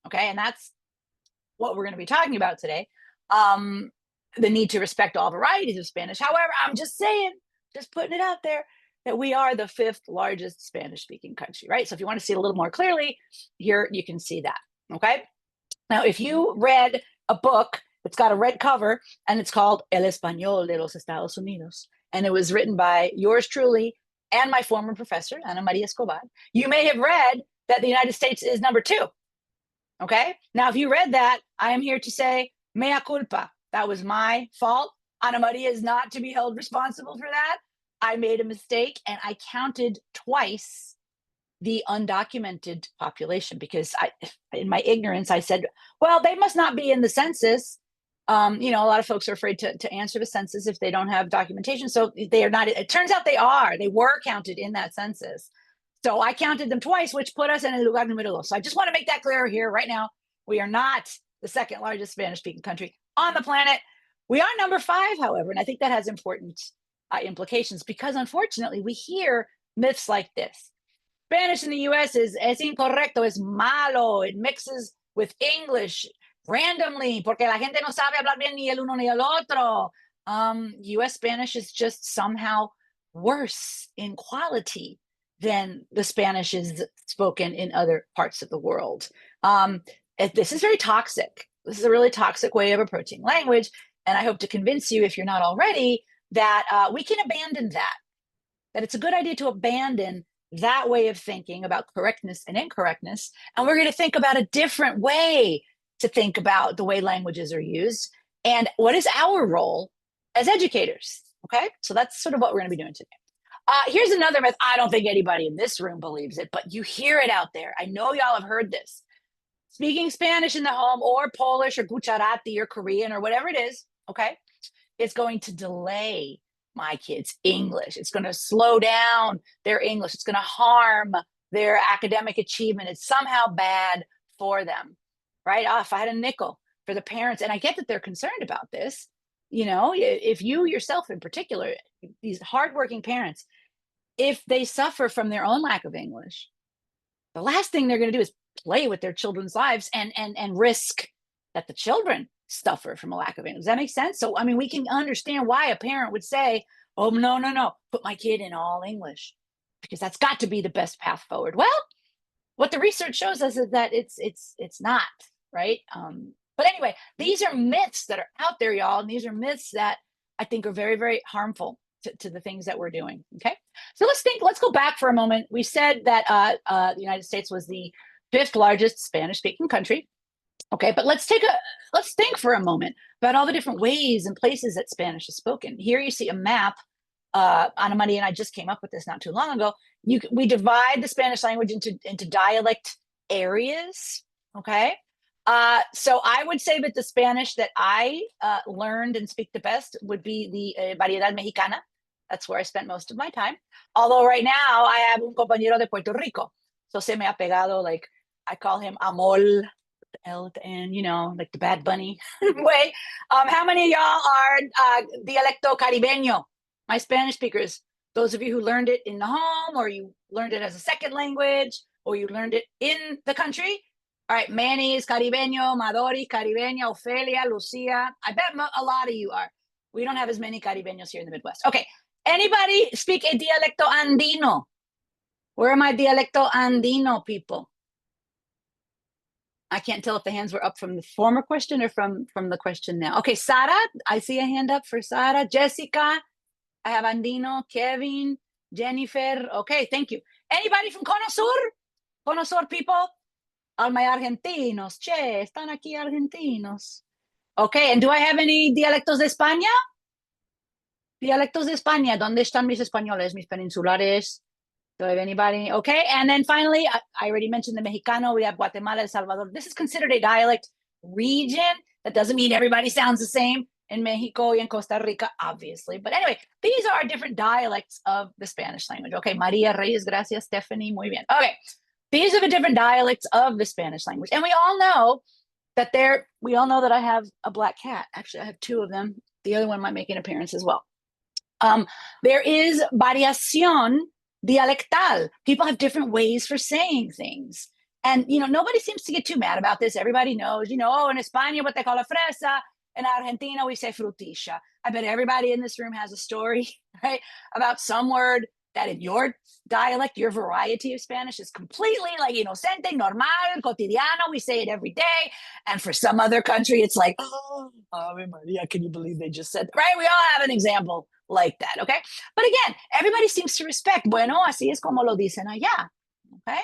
Okay, and that's what we're going to be talking about today. Um, the need to respect all varieties of Spanish. However, I'm just saying, just putting it out there, that we are the fifth largest Spanish speaking country, right? So if you want to see it a little more clearly, here you can see that. Okay. Now, if you read a book, it's got a red cover and it's called El Español de los Estados Unidos, and it was written by yours truly and my former professor, Ana Maria Escobar, you may have read that the United States is number two. Okay. Now, if you read that, I am here to say, mea culpa. That was my fault. Ana Maria is not to be held responsible for that. I made a mistake and I counted twice the undocumented population because in my ignorance, I said, well, they must not be in the census. A lot of folks are afraid to answer the census if they don't have documentation. So they are not, it turns out they were counted in that census. So I counted them twice, which put us in el lugar número dos. So I just want to make that clear here right now. We are not the second largest Spanish speaking country on the planet. We are number 5, however, and I think that has important implications because unfortunately we hear myths like this. Spanish in the US is incorrecto, es malo. It mixes with English randomly porque la gente no sabe hablar bien ni el uno ni el otro. US Spanish is just somehow worse in quality than the Spanish is spoken in other parts of the world. This is very toxic. This is a really toxic way of approaching language. And I hope to convince you, if you're not already, that we can abandon that it's a good idea to abandon that way of thinking about correctness and incorrectness. And we're going to think about a different way to think about the way languages are used and what is our role as educators. Okay, so that's sort of what we're going to be doing today. Here's another myth. I don't think anybody in this room believes it, but you hear it out there. I know y'all have heard this. Speaking Spanish in the home or Polish or Gujarati or Korean or whatever it is, okay, it's going to delay my kids' English. It's going to slow down their English. It's going to harm their academic achievement. It's somehow bad for them, right? If I had a nickel for the parents, and I get that they're concerned about this, if you yourself in particular, these hardworking parents, if they suffer from their own lack of English, the last thing they're going to do is play with their children's lives and risk that the children suffer from a lack of English. Does that make sense? So, I mean, we can understand why a parent would say, oh, no, put my kid in all English because that's got to be the best path forward. Well, what the research shows us is that it's not, right? But anyway, these are myths that are out there, y'all. And these are myths that I think are very, very harmful to the things that we're doing. Okay. So let's go back for a moment. We said that the United States was the 5th largest Spanish speaking country. Okay, but let's think for a moment about all the different ways and places that Spanish is spoken. Here you see a map. Ana Maria and I just came up with this not too long ago. We divide the Spanish language into dialect areas. Okay, so I would say that the Spanish that I learned and speak the best would be the variedad mexicana. That's where I spent most of my time. Although right now I have un compañero de Puerto Rico, so se me ha pegado, like I call him Amol. And like the Bad Bunny way. How many of y'all are dialecto caribeño? My Spanish speakers, those of you who learned it in the home, or you learned it as a second language, or you learned it in the country. All right, Manny is caribeño, Madori caribeña, Ofelia, Lucia. I bet a lot of you are. We don't have as many caribeños here in the Midwest. Okay, anybody speak a dialecto andino? Where are my dialecto andino people? I can't tell if the hands were up from the former question or from the question now. Okay, Sara, I see a hand up for Sara. Jessica, I have Andino, Kevin, Jennifer. Okay, thank you. Anybody from Cono Sur? Cono Sur people? All my argentinos. Che, están aquí argentinos. Okay, and do I have any dialectos de España? Dialectos de España. ¿Dónde están mis españoles, mis peninsulares? Do I have anybody? Okay, and then finally, I already mentioned the Mexicano. We have Guatemala, El Salvador. This is considered a dialect region. That doesn't mean everybody sounds the same in Mexico and Costa Rica, obviously. But anyway, these are different dialects of the Spanish language. Okay, Maria Reyes, gracias, Stephanie, muy bien. Okay, these are the different dialects of the Spanish language. And we all know that I have a black cat. Actually, I have 2 of them. The other one might make an appearance as well. There is variación dialectal. People have different ways for saying things. And, nobody seems to get too mad about this. Everybody knows, oh, in España, what they call a fresa. In Argentina, we say frutilla. I bet everybody in this room has a story, right, about some word that in your dialect, your variety of Spanish is completely like inocente, normal, cotidiano. We say it every day. And for some other country, it's like, oh, Ave Maria, can you believe they just said, right? We all have an example like that, okay? But again, everybody seems to respect, bueno, así es como lo dicen allá, okay?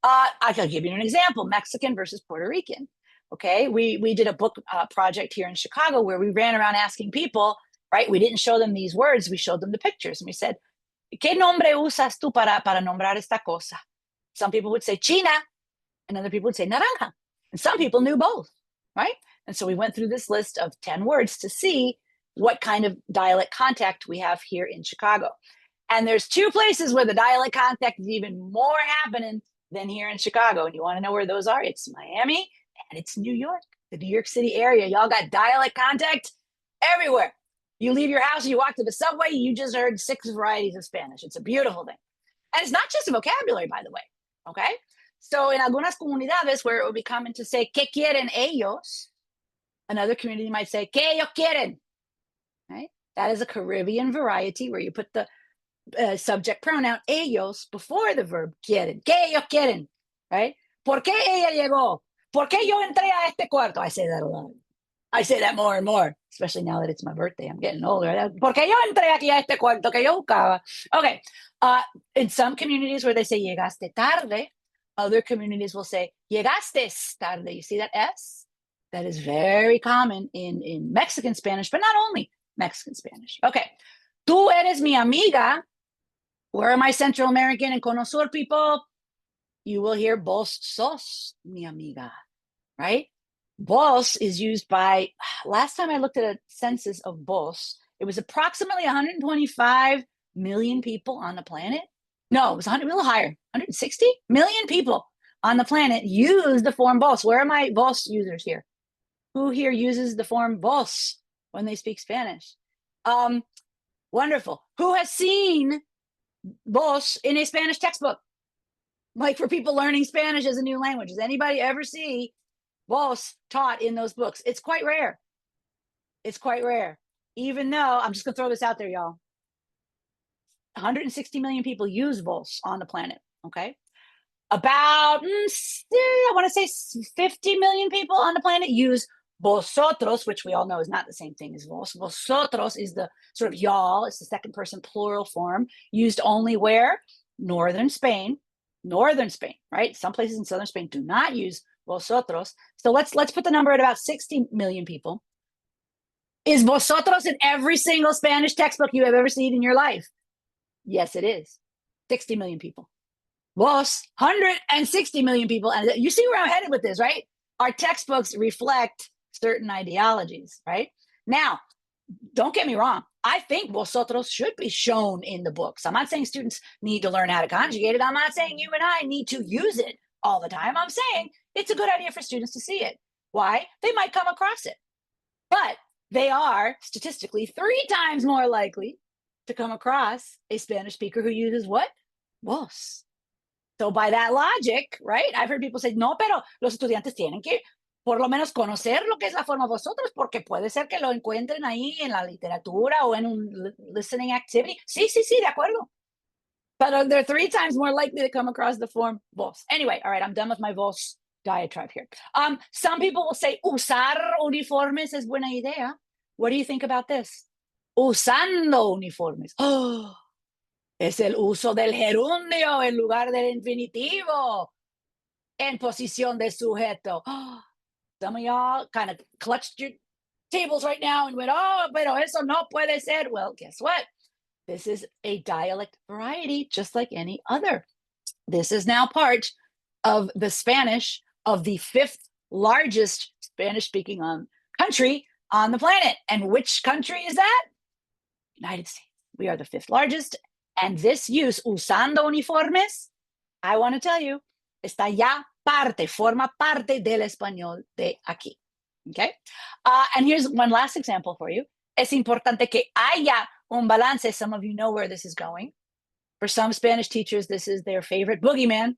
I can give you an example, Mexican versus Puerto Rican. Okay, we did a book project here in Chicago where we ran around asking people, right? We didn't show them these words, we showed them the pictures. And we said, ¿qué nombre usas tú para nombrar esta cosa? Some people would say China, and other people would say naranja. And some people knew both, right? And so we went through this list of 10 words to see what kind of dialect contact we have here in Chicago. And there's two places where the dialect contact is even more happening than here in Chicago. And you want to know where those are? It's Miami and it's New York, the New York City area. Y'all got dialect contact everywhere. You leave your house, you walk to the subway, you just heard 6 varieties of Spanish. It's a beautiful thing. And it's not just a vocabulary, by the way, okay? So in algunas comunidades where it would be common to say, ¿qué quieren ellos? Another community might say, ¿qué ellos quieren? Right? That is a Caribbean variety where you put the subject pronoun ellos before the verb quieren. ¿Qué ellos quieren? Right? ¿Por qué ella llegó? ¿Por qué yo entré a este cuarto? I say that a lot. I say that more and more, especially now that it's my birthday. I'm getting older. ¿Por qué yo entré aquí a este cuarto que yo buscaba? Okay. In some communities where they say llegaste tarde, other communities will say llegaste tarde. You see that S? That is very common in Mexican Spanish, but not only Mexican Spanish. Okay. Tú eres mi amiga. Where are my Central American and Cono Sur people? You will hear vos sos mi amiga, right? Vos is used by, last time I looked at a census of vos, it was approximately 125 million people on the planet. No, it was a little higher, 160 million people on the planet use the form vos. Where are my vos users here? Who here uses the form vos when they speak Spanish? Wonderful. Who has seen vos in a Spanish textbook? Like for people learning Spanish as a new language. Does anybody ever see vos taught in those books? It's quite rare. It's quite rare. Even though, I'm just going to throw this out there, y'all. 160 million people use vos on the planet, okay? About, I want to say 50 million people on the planet use vosotros, which we all know is not the same thing as vos. Vosotros is the sort of y'all. It's the second person plural form used only where? Northern Spain, right? Some places in southern Spain do not use vosotros. So let's put the number at about 60 million people. Is vosotros in every single Spanish textbook you have ever seen in your life? Yes, it is. 60 million people. Vos, 160 million people. And you see where I'm headed with this, right? Our textbooks reflect certain ideologies, right? Now, don't get me wrong. I think vosotros should be shown in the books. I'm not saying students need to learn how to conjugate it. I'm not saying you and I need to use it all the time. I'm saying it's a good idea for students to see it. Why? They might come across it. But they are statistically 3 times more likely to come across a Spanish speaker who uses what? Vos. So by that logic, right? I've heard people say, no, pero los estudiantes tienen que por lo menos conocer lo que es la forma vosotros, porque puede ser que lo encuentren ahí en la literatura o en un listening activity. Sí, de acuerdo. But they're 3 times more likely to come across the form vos. Anyway, all right, I'm done with my vos diatribe here. Some people will say, usar uniformes es buena idea. What do you think about this? Usando uniformes. Oh, es el uso del gerundio en lugar del infinitivo en posición de sujeto. Oh, some of y'all kind of clutched your tables right now and went, oh, pero eso no puede ser. Well, guess what? This is a dialect variety, just like any other. This is now part of the Spanish of the 5th largest Spanish-speaking country on the planet. And which country is that? United States. We are the 5th largest. And this use, usando uniformes, I want to tell you, está ya forma parte del español de aquí. Okay? And here's one last example for you. Es importante que haya un balance. Some of you know where this is going. For some Spanish teachers, this is their favorite boogeyman.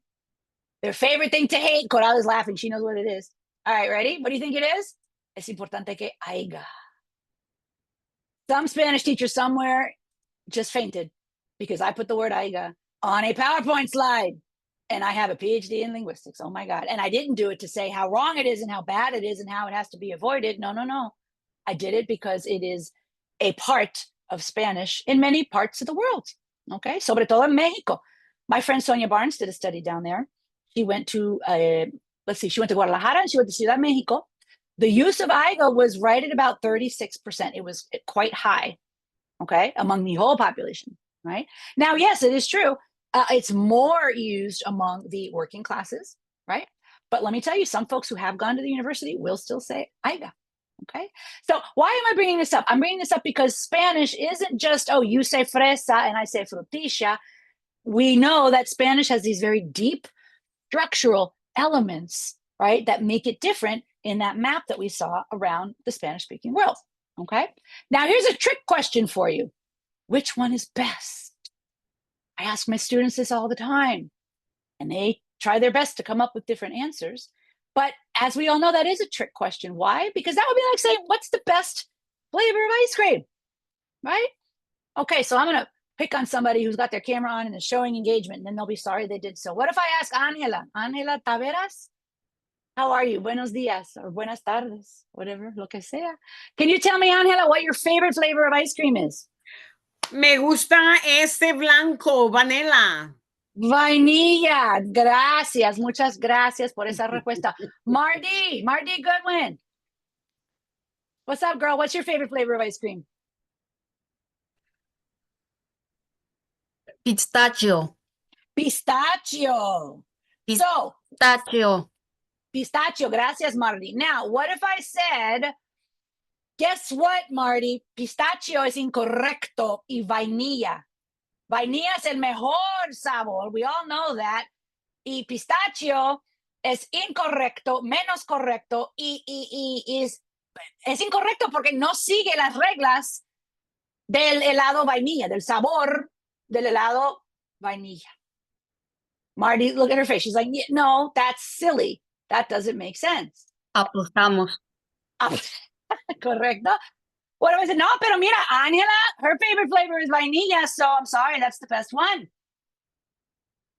Their favorite thing to hate. Coral is laughing. She knows what it is. All right, ready? What do you think it is? Es importante que haya. Some Spanish teacher somewhere just fainted because I put the word haya on a PowerPoint slide. And I have a PhD in linguistics. Oh my God. And I didn't do it to say how wrong it is and how bad it is and how it has to be avoided. No, no, no. I did it because it is a part of Spanish in many parts of the world. Okay. Sobre todo en Mexico. My friend Sonia Barnes did a study down there. She went to, she went to Guadalajara and she went to Ciudad Mexico. The use of aiga was right at about 36%. It was quite high, okay, among the whole population, right? Now, yes, it is true. It's more used among the working classes, right? But let me tell you, some folks who have gone to the university will still say aiga, okay? So why am I bringing this up? I'm bringing this up because Spanish isn't just, oh, you say fresa and I say frutilla. We know that Spanish has these very deep structural elements, right, that make it different in that map that we saw around the Spanish-speaking world, okay? Now, here's a trick question for you. Which one is best? I ask my students this all the time, and they try their best to come up with different answers. But as we all know, that is a trick question. Why? Because that would be like saying, what's the best flavor of ice cream, right? Okay, so I'm going to pick on somebody who's got their camera on and is showing engagement, and then they'll be sorry they did so. What if I ask Angela, Angela Taveras, how are you? Buenos días or buenas tardes, whatever, lo que sea. Can you tell me, Angela, what your favorite flavor of ice cream is? Me gusta este blanco, vanilla. Vainilla. Gracias. Muchas gracias por esa respuesta. Marty Goodwin. What's up, girl? What's your favorite flavor of ice cream? Pistachio. Pistachio. So, pistachio. Gracias, Marty. Now, what if I said, guess what, Marty? Pistachio es incorrecto y vainilla. Vainilla es el mejor sabor. We all know that. Y pistachio es incorrecto, menos correcto y es incorrecto porque no sigue las reglas del helado vainilla, del sabor del helado vainilla. Marty, look at her face. She's like, no, that's silly. That doesn't make sense. Apostamos. Correcto. What do I say? No, pero mira, Angela, her favorite flavor is vainilla, so I'm sorry, that's the best one.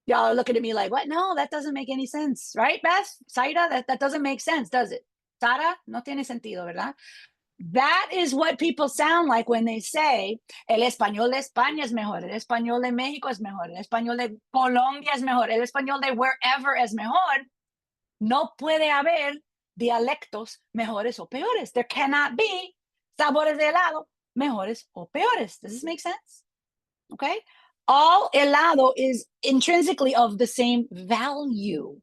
Y'all are looking at me like, what? No, that doesn't make any sense, right, Beth? Saida, that doesn't make sense, does it? Sara, no tiene sentido, ¿verdad? That is what people sound like when they say, el español de España es mejor, el español de México es mejor, el español de Colombia es mejor, el español de wherever es mejor. No puede haber dialectos mejores o peores. There cannot be sabores de helado mejores o peores. Does this make sense? Okay. All helado is intrinsically of the same value.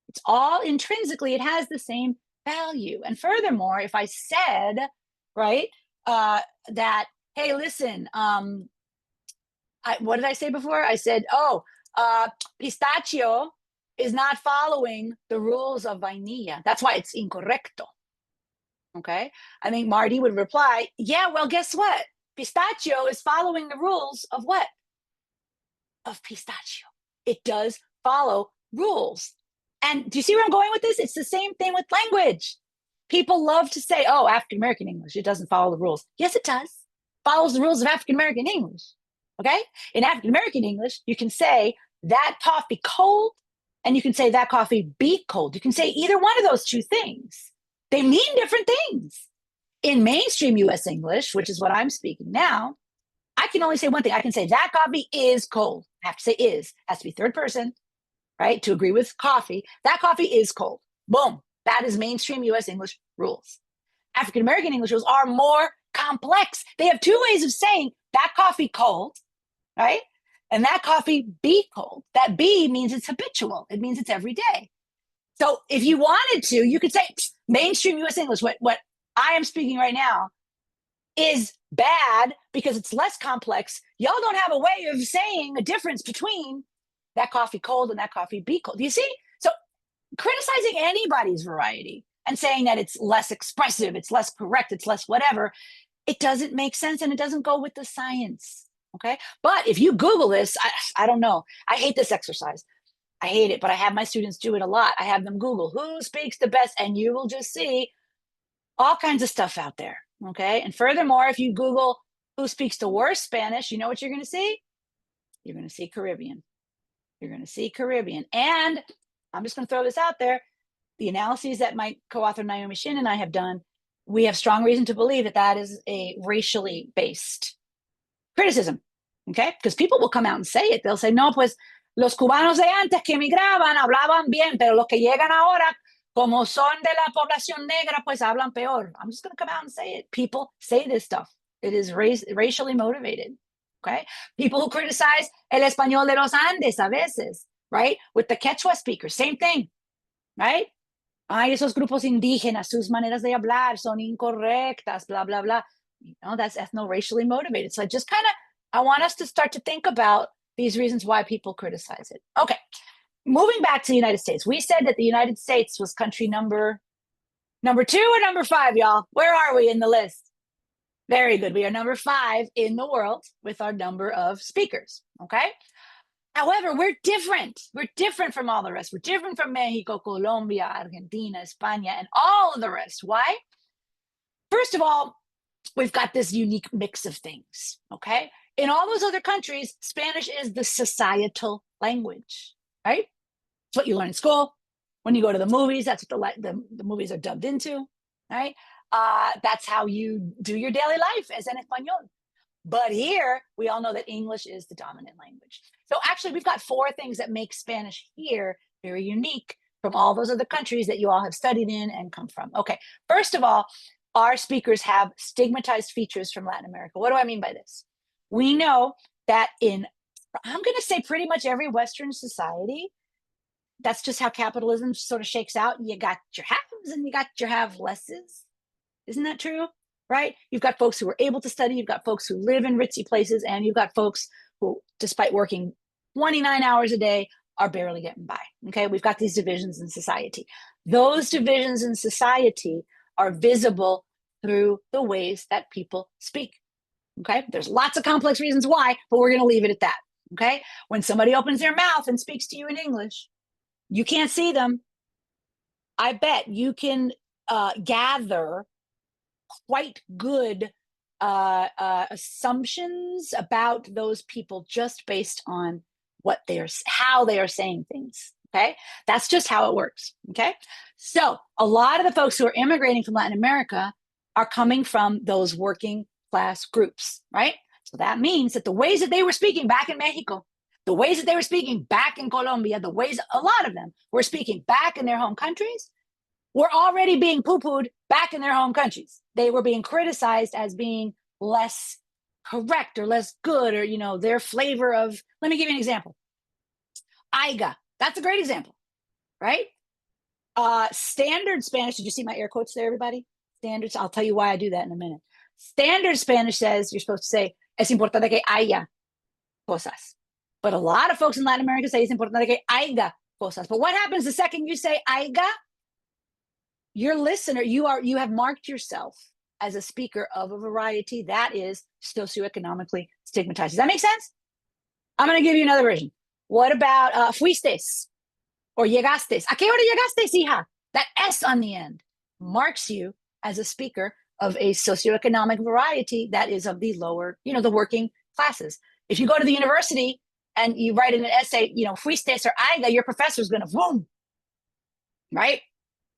It's all intrinsically, it has the same value. And furthermore, if I said, right, that, hey, listen, what did I say before? I said, pistachio is not following the rules of vainilla. That's why it's incorrecto. Okay. I think Marty would reply, yeah, well, guess what? Pistachio is following the rules of what? Of pistachio. It does follow rules. And do you see where I'm going with this? It's the same thing with language. People love to say, oh, African-American English, it doesn't follow the rules. Yes, it does. Follows the rules of African-American English. Okay. In African-American English, you can say that coffee cold and you can say that coffee be cold. You can say either one of those two things. They mean different things. In mainstream US English, which is what I'm speaking now, I can only say one thing. I can say that coffee is cold. I have to say is. It has to be third person, right? To agree with coffee. That coffee is cold. Boom. That is mainstream US English rules. African-American English rules are more complex. They have two ways of saying that coffee cold, right? And that coffee be cold. That be means it's habitual. It means it's every day. So if you wanted to, you could say mainstream US English, what I am speaking right now is bad because it's less complex. Y'all don't have a way of saying a difference between that coffee cold and that coffee be cold. Do you see? So criticizing anybody's variety and saying that it's less expressive, it's less correct, it's less whatever, it doesn't make sense and it doesn't go with the science. Okay. But if you Google this, I don't know. I hate this exercise. I hate it, but I have my students do it a lot. I have them Google who speaks the best, and you will just see all kinds of stuff out there. Okay. And furthermore, if you Google who speaks the worst Spanish, you know what you're going to see? You're going to see Caribbean. You're going to see Caribbean. And I'm just going to throw this out there. The analyses that my co-author Naomi Shin and I have done, we have strong reason to believe that that is a racially based criticism. Okay. Because people will come out and say it. They'll say, no, pues los cubanos de antes que emigraban hablaban bien, pero los que llegan ahora, como son de la población negra, pues hablan peor. I'm just going to come out and say it. People say this stuff. It is racially motivated. Okay. People who criticize el español de los Andes a veces, right? With the Quechua speakers, same thing, right? Ay, esos grupos indígenas, sus maneras de hablar son incorrectas, blah, blah, blah. You know, that's ethno-racially motivated. So I want us to start to think about these reasons why people criticize it. Okay, moving back to the United States. We said that the United States was country number 2 or number 5, y'all? Where are we in the list? Very good. We are number 5 in the world with our number of speakers, okay? However, we're different. We're different from all the rest. We're different from Mexico, Colombia, Argentina, España, and all of the rest. Why? First of all, we've got this unique mix of things, okay? In all those other countries, Spanish is the societal language, right? It's what you learn in school. When you go to the movies, that's what the movies are dubbed into, right? That's how you do your daily life as an español. But here, we all know that English is the dominant language. So actually, we've got 4 things that make Spanish here very unique from all those other countries that you all have studied in and come from. Okay, first of all, our speakers have stigmatized features from Latin America. What do I mean by this? We know that I'm going to say pretty much every Western society, that's just how capitalism sort of shakes out. You got your haves and you got your have lesses. Isn't that true? Right? You've got folks who are able to study, you've got folks who live in ritzy places, and you've got folks who, despite working 29 hours a day, are barely getting by. Okay, we've got these divisions in society. Those divisions in society are visible through the ways that people speak. Okay, there's lots of complex reasons why, but we're going to leave it at that. Okay, when somebody opens their mouth and speaks to you in English, you can't see them. I bet you can gather quite good assumptions about those people just based on how they are saying things. Okay, that's just how it works. Okay, so a lot of the folks who are immigrating from Latin America are coming from those working class groups, right? So that means that the ways that they were speaking back in Mexico, the ways that they were speaking back in Colombia, the ways a lot of them were speaking back in their home countries were already being poo-pooed back in their home countries. They were being criticized as being less correct or less good, or, you know, their flavor of, let me give you an example. Aiga, that's a great example, right? Standard Spanish, did you see my air quotes there, everybody? Standards, I'll tell you why I do that in a minute. Standard Spanish says you're supposed to say, es importante que haya cosas. But a lot of folks in Latin America say es importante que haya cosas. But what happens the second you say haya? Your listener, you have marked yourself as a speaker of a variety that is socioeconomically stigmatized. Does that make sense? I'm going to give you another version. What about fuistes or llegastes? ¿A qué hora llegastes, hija? That S on the end marks you as a speaker of a socioeconomic variety that is of the lower, you know, the working classes. If you go to the university and you write in an essay, you know, fuistes or aiga, your professor is going to boom, right?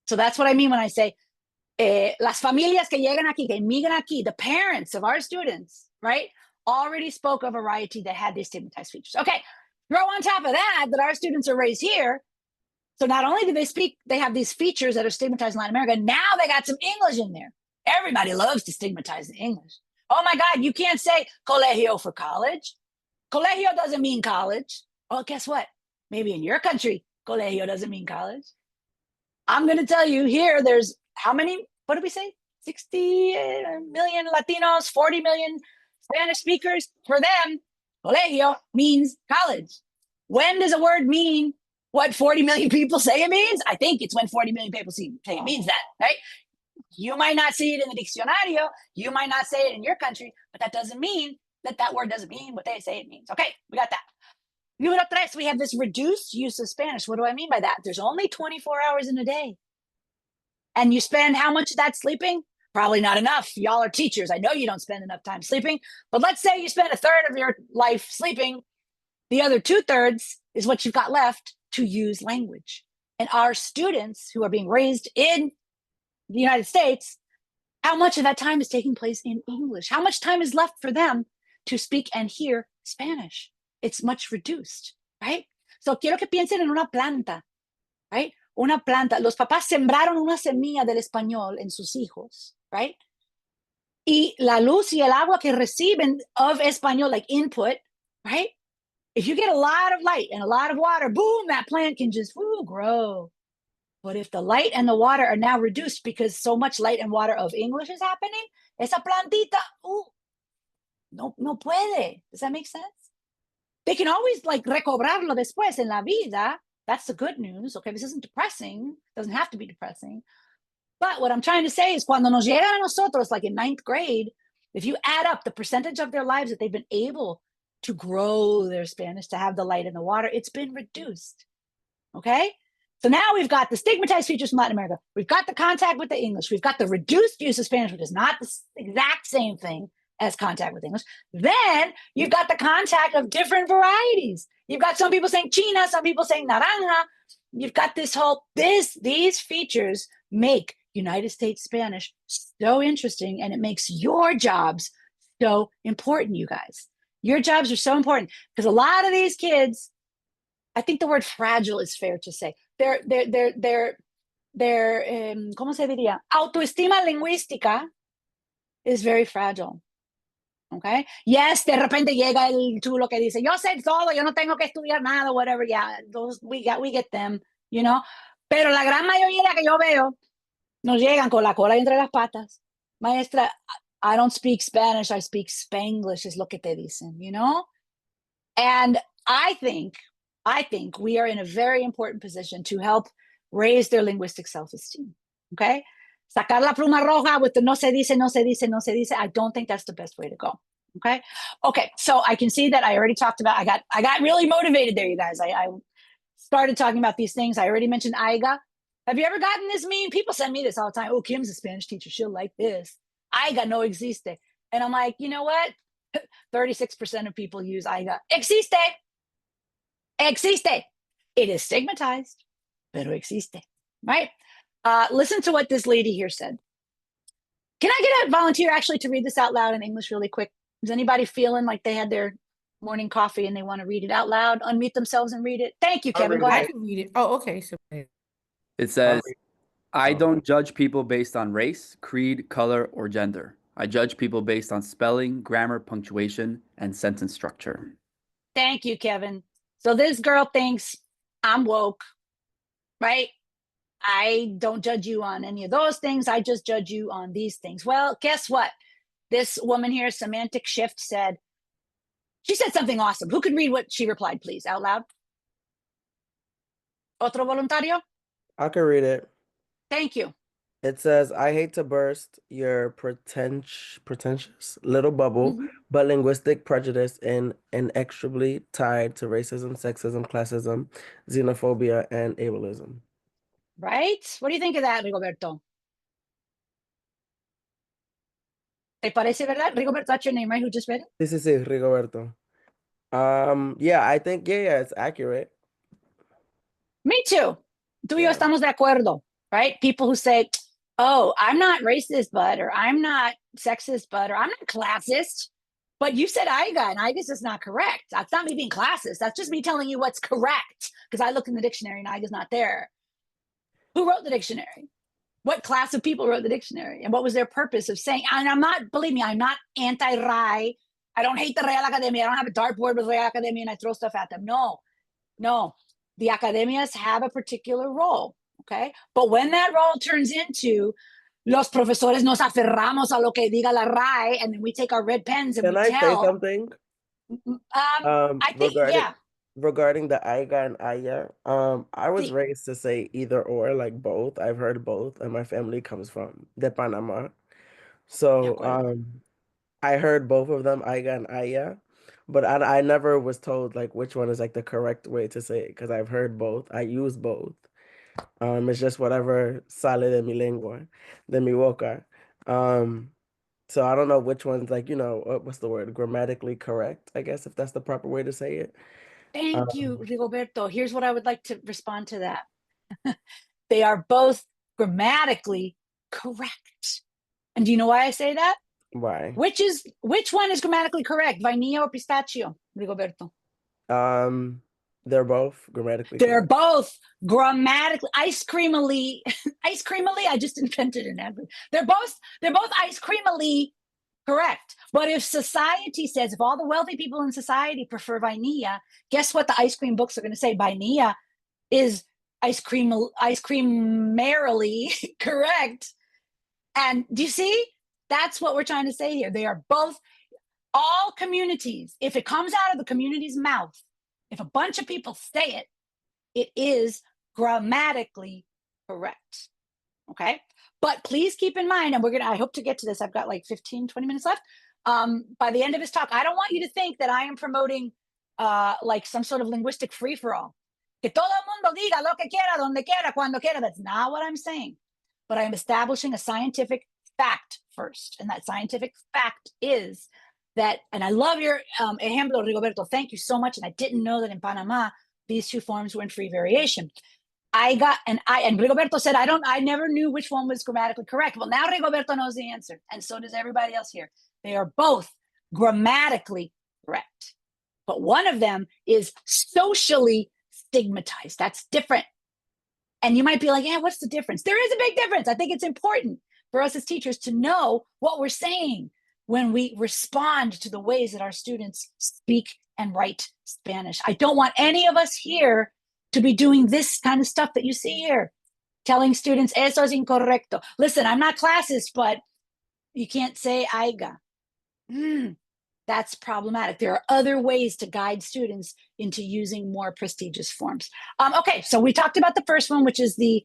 So that's what I mean when I say las familias que llegan aquí, que emigran aquí, the parents of our students, right, already spoke of a variety that had these stigmatized features. Okay, throw on top of that our students are raised here. So not only do they speak, they have these features that are stigmatized in Latin America, now they got some English in there. Everybody loves to stigmatize the English. Oh my God, you can't say colegio for college. Colegio doesn't mean college. Well, guess what? Maybe in your country, colegio doesn't mean college. I'm going to tell you here, there's how many, what did we say? 60 million Latinos, 40 million Spanish speakers. For them, colegio means college. When does a word mean what 40 million people say it means? I think it's when 40 million people say it means that, right? You might not see it in the diccionario. You might not say it in your country, but that doesn't mean that word doesn't mean what they say it means. Okay, we got that. Número tres, we have this reduced use of Spanish. What do I mean by that? There's only 24 hours in a day. And you spend how much of that sleeping? Probably not enough. Y'all are teachers. I know you don't spend enough time sleeping, but let's say you spend a third of your life sleeping. The other 2/3 is what you've got left to use language. And our students who are being raised in the United States, how much of that time is taking place in English? How much time is left for them to speak and hear Spanish? It's much reduced, right? So quiero que piensen en una planta, right? Una planta. Los papás sembraron una semilla del español en sus hijos, right? Y la luz y el agua que reciben of español, like input, right? If you get a lot of light and a lot of water, boom, that plant can just grow. But if the light and the water are now reduced because so much light and water of English is happening, esa plantita, no puede. Does that make sense? They can always like recobrarlo después en la vida. That's the good news. Okay, this isn't depressing. It doesn't have to be depressing. But what I'm trying to say is cuando nos llegan a nosotros, like in 9th grade, if you add up the percentage of their lives that they've been able to grow their Spanish, to have the light and the water, it's been reduced. Okay? So now we've got the stigmatized features from Latin America. We've got the contact with the English. We've got the reduced use of Spanish, which is not the exact same thing as contact with English. Then you've got the contact of different varieties. You've got some people saying China, some people saying naranja. You've got these features make United States Spanish so interesting, and it makes your jobs so important, you guys. Your jobs are so important because a lot of these kids, I think the word fragile is fair to say. Their ¿cómo se diría? Autoestima lingüística is very fragile. Okay. Yes, de repente llega el chulo que dice, yo sé todo, yo no tengo que estudiar nada, whatever. Yeah, we get them, you know. Pero la gran mayoría que yo veo nos llegan con la cola entre las patas. Maestra, I don't speak Spanish, I speak Spanglish, es lo que te dicen, you know? And I think we are in a very important position to help raise their linguistic self-esteem. Okay? Sacar la pluma roja with the no se dice, no se dice, no se dice. I don't think that's the best way to go. Okay. Okay. So I can see that I already talked about, I got really motivated there, you guys. I started talking about these things. I already mentioned AIGA. Have you ever gotten this meme? People send me this all the time. Oh, Kim's a Spanish teacher. She'll like this. AIGA no existe. And I'm like, you know what? 36% of people use AIGA. Existe. Existe. It is stigmatized, pero existe. Right? Listen to what this lady here said. Can I get a volunteer actually to read this out loud in English really quick? Is anybody feeling like they had their morning coffee and they want to read it out loud, unmute themselves and read it? Thank you, Kevin. Go I ahead. can read it. Oh, okay. So It says, I don't judge people based on race, creed, color, or gender. I judge people based on spelling, grammar, punctuation, and sentence structure. Thank you, Kevin. So this girl thinks I'm woke, right? I don't judge you on any of those things. I just judge you on these things. Well, guess what? This woman here, Semantic Shift, she said something awesome. Who could read what she replied, please, out loud? Otro voluntario? I can read it. Thank you. It says, I hate to burst your pretentious little bubble, but linguistic prejudice is inextricably tied to racism, sexism, classism, xenophobia, and ableism. Right? What do you think of that, Rigoberto? ¿Te parece verdad? Rigoberto, that's your name, right? Who just read it? Sí, Rigoberto. Yeah, I think, yeah, it's accurate. Me too. Tú y yo Yeah. estamos de acuerdo, right? People who say, oh, I'm not racist, but, or I'm not sexist, but, or I'm not classist. But you said IGA, and IGA is just not correct. That's not me being classist. That's just me telling you what's correct. Because I looked in the dictionary and IGA's not there. Who wrote the dictionary? What class of people wrote the dictionary? And what was their purpose of saying, and I'm not, believe me, I'm not anti-RAI. I don't hate the Real Academia. I don't have a dartboard with Real Academia and I throw stuff at them. No. The academias have a particular role, okay? But when that role turns into los profesores nos aferramos a lo que diga la RAI, and then we take our red pens and Can we I say tell. something? I think, yeah. Regarding the AIGA and AYA, I was raised to say either or, like both. I've heard both, and my family comes from de Panama. So I heard both of them, AIGA and AYA. But I never was told like which one is like the correct way to say it because I've heard both. I use both. It's just whatever sale de mi lengua, de mi boca. So I don't know which one's like, what's the word? Grammatically correct, I guess, if that's the proper way to say it. Thank you, Rigoberto. Here's what I would like to respond to that. They are both grammatically correct. And do you know why I say that? Why? Which one is grammatically correct? Vainilla or pistachio, Rigoberto? They're both grammatically They're correct. both grammatically ice creamily. Ice creamily. I just invented an adverb. They're both ice creamily correct. But if society says, if all the wealthy people in society prefer vainilla, guess what the ice cream books are going to say? Vainilla is ice creamerily correct. And do you see? That's what we're trying to say here. They are both all communities. If it comes out of the community's mouth, if a bunch of people say it, it is grammatically correct. Okay. But please keep in mind, and I hope to get to this. I've got like 15, 20 minutes left. By the end of this talk, I don't want you to think that I am promoting like some sort of linguistic free-for-all. Que todo el mundo diga lo que quiera, donde quiera, cuando quiera. That's not what I'm saying. But I am establishing a scientific fact first. And that scientific fact is that, and I love your ejemplo, Rigoberto. Thank you so much. And I didn't know that in Panama, these two forms were in free variation. And Rigoberto said, I never knew which one was grammatically correct. Well, now Rigoberto knows the answer. And so does everybody else here. They are both grammatically correct. But one of them is socially stigmatized. That's different. And you might be like, yeah, what's the difference? There is a big difference. I think it's important for us as teachers to know what we're saying when we respond to the ways that our students speak and write Spanish. I don't want any of us here to be doing this kind of stuff that you see here, telling students, eso es incorrecto. Listen, I'm not classist, but you can't say aiga. That's problematic. There are other ways to guide students into using more prestigious forms. Okay, so we talked about the first one, which is the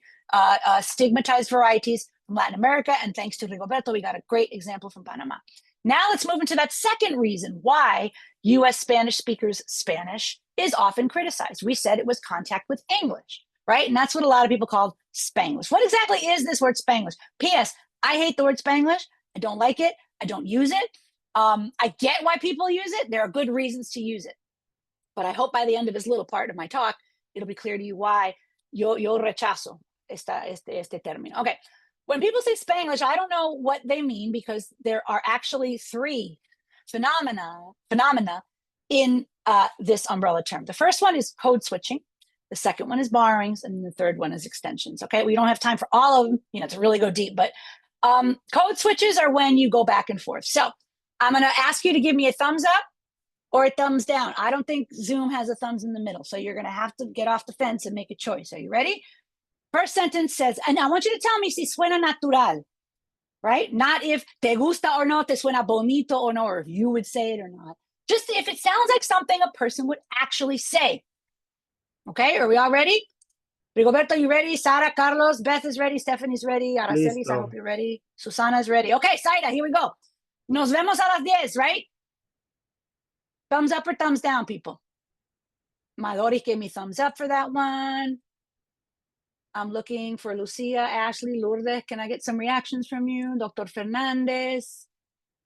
stigmatized varieties from Latin America. And thanks to Rigoberto, we got a great example from Panama. Now let's move into that second reason why US Spanish speakers' Spanish is often criticized. We said it was contact with English, right? And that's what a lot of people call Spanglish. What exactly is this word Spanglish? P.S. I hate the word Spanglish. I don't like it. I don't use it. I get why people use it. There are good reasons to use it. But I hope by the end of this little part of my talk, it'll be clear to you why yo rechazo este término. Okay. When people say Spanglish, I don't know what they mean because there are actually three phenomena in this umbrella term. The first one is code switching. The second one is borrowings. And the third one is extensions. Okay. We don't have time for all of them, to really go deep, but code switches are when you go back and forth. So I'm going to ask you to give me a thumbs up or a thumbs down. I don't think Zoom has a thumbs in the middle. So you're going to have to get off the fence and make a choice. Are you ready? First sentence says, and I want you to tell me si suena natural, right? Not if te gusta or no, te suena bonito or no, or if you would say it or not. Just if it sounds like something a person would actually say. Okay, are we all ready? Rigoberto, you ready? Sara, Carlos, Beth is ready. Stephanie's ready. Aracelis, I hope you're ready. Susana's ready. Okay, Saida, here we go. Nos vemos a las 10, right? Thumbs up or thumbs down, people? Madori gave me thumbs up for that one. I'm looking for Lucia, Ashley, Lourdes. Can I get some reactions from you? Dr. Fernandez.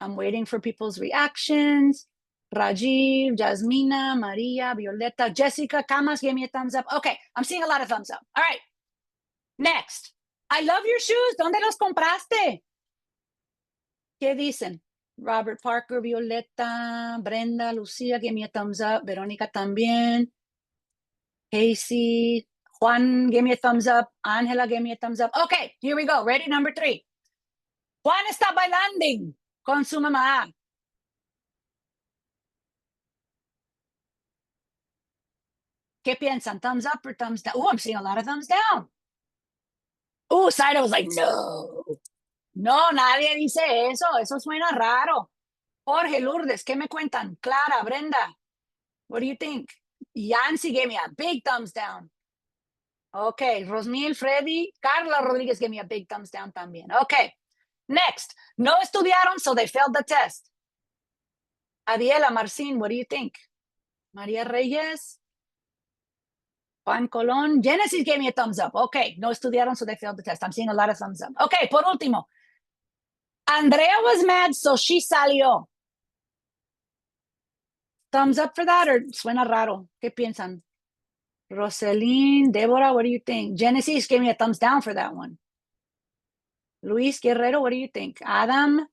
I'm waiting for people's reactions. Rajiv, Jasmina, Maria, Violeta, Jessica, Camas gave me a thumbs up. Okay, I'm seeing a lot of thumbs up. All right. Next. I love your shoes. ¿Dónde los compraste? ¿Qué dicen? Robert Parker, Violeta, Brenda, Lucia, give me a thumbs up. Verónica también. Casey, Juan, give me a thumbs up. Angela, give me a thumbs up. Okay, here we go. Ready? Number 3. Juan está bailando con su mamá. ¿Qué piensan? Thumbs up or thumbs down? Oh, I'm seeing a lot of thumbs down. Oh, Saida was like, no. No, nadie dice eso. Eso suena raro. Jorge, Lourdes, ¿qué me cuentan? Clara, Brenda, what do you think? Yancy gave me a big thumbs down. Okay, Rosmil, Freddy, Carla Rodriguez gave me a big thumbs down también. Okay, next. No estudiaron, so they failed the test. Adiela, Marcin, what do you think? Maria Reyes? Juan Colon? Genesis gave me a thumbs up. Okay, no estudiaron, so they failed the test. I'm seeing a lot of thumbs up. Okay, por último. Andrea was mad, so she salió. Thumbs up for that, or suena raro? ¿Qué piensan? Roselyn, Deborah, what do you think? Genesis gave me a thumbs down for that one. Luis Guerrero, what do you think? Adam,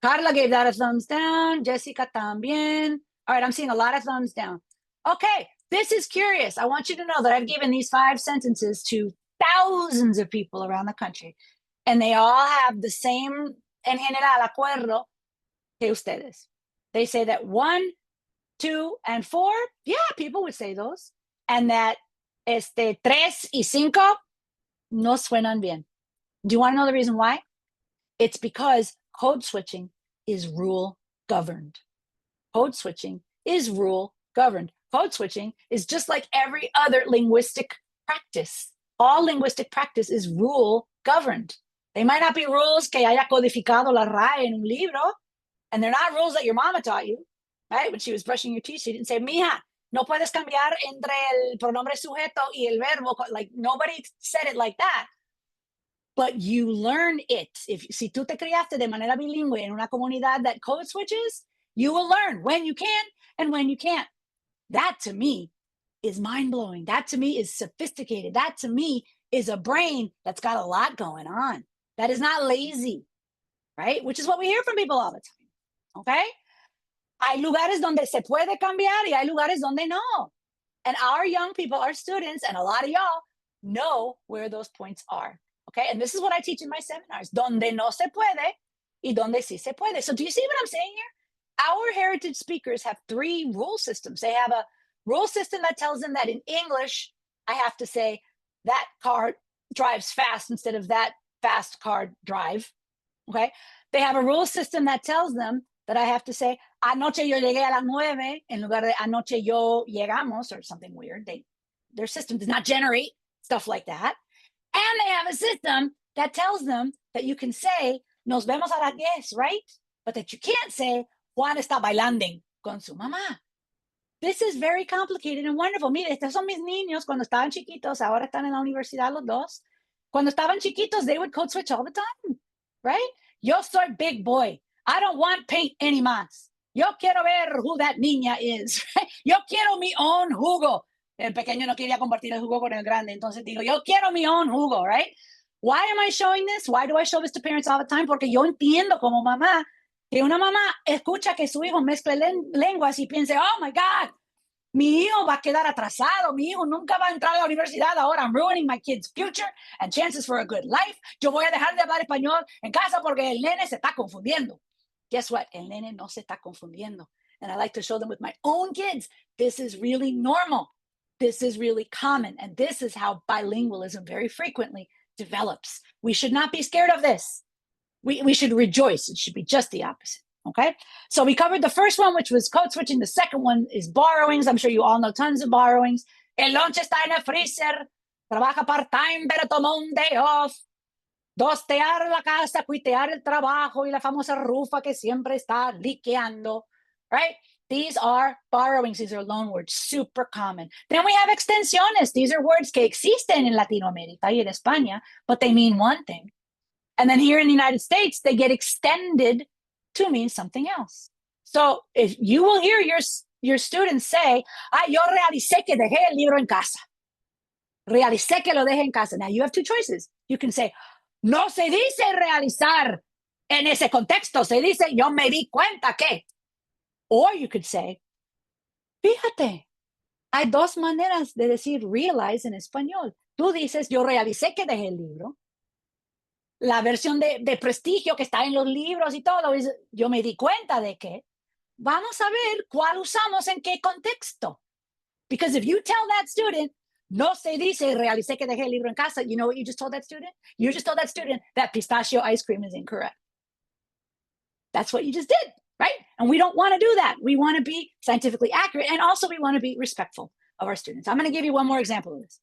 Carla gave that a thumbs down. Jessica también. All right, I'm seeing a lot of thumbs down. Okay, this is curious. I want you to know that I've given these 5 sentences to thousands of people around the country, and they all have the same, en general, acuerdo que ustedes. They say that 1, 2, and 4, yeah, people would say those. And that 3 y 5 no suenan bien. Do you want to know the reason why? It's because code switching is rule governed. Code switching is rule governed. Code switching is just like every other linguistic practice. All linguistic practice is rule governed. They might not be rules que haya codificado la RAE en un libro, and they're not rules that your mama taught you, right? When she was brushing your teeth, she didn't say, mija, no puedes cambiar entre el pronombre sujeto y el verbo. Like, nobody said it like that. But you learn it. Si tú te criaste de manera bilingüe en una comunidad that code switches, you will learn when you can and when you can't. That to me is mind-blowing. That to me is sophisticated. That to me is a brain that's got a lot going on. That is not lazy, right? Which is what we hear from people all the time, okay? Hay lugares donde se puede cambiar y hay lugares donde no. And our young people, our students, and a lot of y'all know where those points are. Okay, and this is what I teach in my seminars, donde no se puede y donde sí se puede. So do you see what I'm saying here? Our heritage speakers have 3 rule systems. They have a rule system that tells them that in English, I have to say that car drives fast instead of that fast car drive. Okay, they have a rule system that tells them that I have to say, anoche yo llegué a las 9 en lugar de anoche yo llegamos, or something weird. Their system does not generate stuff like that. And they have a system that tells them that you can say, nos vemos a las 10, right? But that you can't say, Juan está bailando con su mamá. This is very complicated and wonderful. Mire, estos son mis niños cuando estaban chiquitos, ahora están en la universidad los dos. Cuando estaban chiquitos, they would code switch all the time, right? Yo soy big boy. I don't want paint any más. Yo quiero ver who that niña is. Yo quiero mi own jugo. El pequeño no quería compartir el jugo con el grande. Entonces digo, yo quiero mi own jugo, right? Why am I showing this? Why do I show this to parents all the time? Porque yo entiendo como mamá que una mamá escucha que su hijo mezcle lenguas y piense, oh my God, mi hijo va a quedar atrasado. Mi hijo nunca va a entrar a la universidad. Ahora I'm ruining my kid's future and chances for a good life. Yo voy a dejar de hablar español en casa porque el nene se está confundiendo. Guess what? El nene no se está confundiendo. And I like to show them with my own kids, this is really normal. This is really common. And this is how bilingualism very frequently develops. We should not be scared of this. We should rejoice. It should be just the opposite. Okay. So we covered the first one, which was code switching. The second one is borrowings. I'm sure you all know tons of borrowings. El lunch está en el freezer. Trabaja part-time, pero tomó un day off. Dostear la casa, cuitear el trabajo y la famosa rufa que siempre está liqueando. Right? These are borrowings. These are loan words, super common. Then we have extensiones. These are words que existen en Latinoamérica y en España, but they mean one thing. And then here in the United States, they get extended to mean something else. So if you will hear your students say, yo realicé que dejé el libro en casa. Realicé que lo dejé en casa. Now you have 2 choices. You can say, no se dice realizar en ese contexto. Se dice, yo me di cuenta que. Or you could say, fíjate, hay 2 maneras de decir realize en español. Tú dices, yo realicé que dejé el libro. La versión de prestigio que está en los libros y todo, es, yo me di cuenta de que. Vamos a ver cuál usamos en qué contexto. Because if you tell that student, no se dice realicé que dejé el libro en casa, you know what you just told that student? You just told that student that pistachio ice cream is incorrect. That's what you just did. Right? And we don't want to do that. We want to be scientifically accurate. And also we want to be respectful of our students. I'm going to give you one more example of this.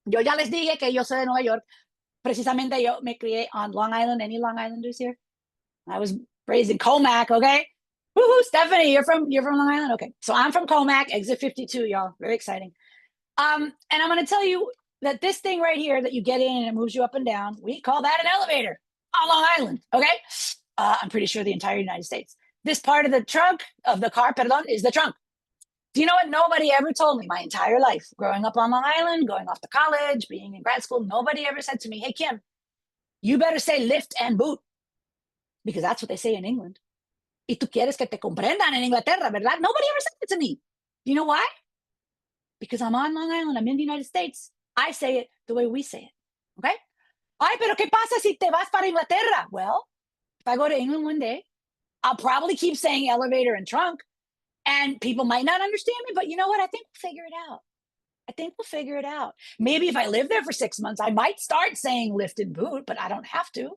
Yo ya les dije que yo soy de Nueva York. Precisamente yo me crié on Long Island. Any Long Islanders here? I was raised in Comac, okay? Woohoo, Stephanie, you're from Long Island? Okay. So I'm from Comac, exit 52, y'all. Very exciting. And I'm going to tell you that this thing right here that you get in and it moves you up and down, we call that an elevator on Long Island. Okay. I'm pretty sure the entire United States. This part of the trunk of the car, perdón, is the trunk. Do you know what nobody ever told me my entire life? Growing up on Long Island, going off to college, being in grad school, nobody ever said to me, hey, Kim, you better say lift and boot, because that's what they say in England. Y tú quieres que te comprendan en Inglaterra, ¿verdad? Nobody ever said it to me. Do you know why? Because I'm on Long Island, I'm in the United States. I say it the way we say it, okay? Ay, pero ¿qué pasa si te vas para Inglaterra? Well, if I go to England one day, I'll probably keep saying elevator and trunk, and people might not understand me, but you know what? I think we'll figure it out. I think we'll figure it out. Maybe if I live there for 6 months, I might start saying lift and boot, but I don't have to,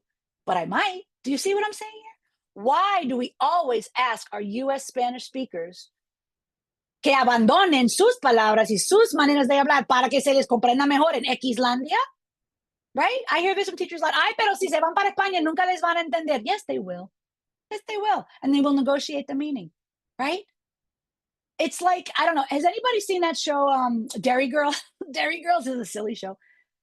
but I might. Do you see what I'm saying here? Why do we always ask our US Spanish speakers que abandonen sus palabras y sus maneras de hablar para que se les comprenda mejor en Xlandia? Right? I hear this from teachers like, ay, pero si se van para España, nunca les van a entender. Yes, they will. Yes, they will. And they will negotiate the meaning, right? It's like, I don't know. Has anybody seen that show, Dairy Girl? Dairy Girls is a silly show.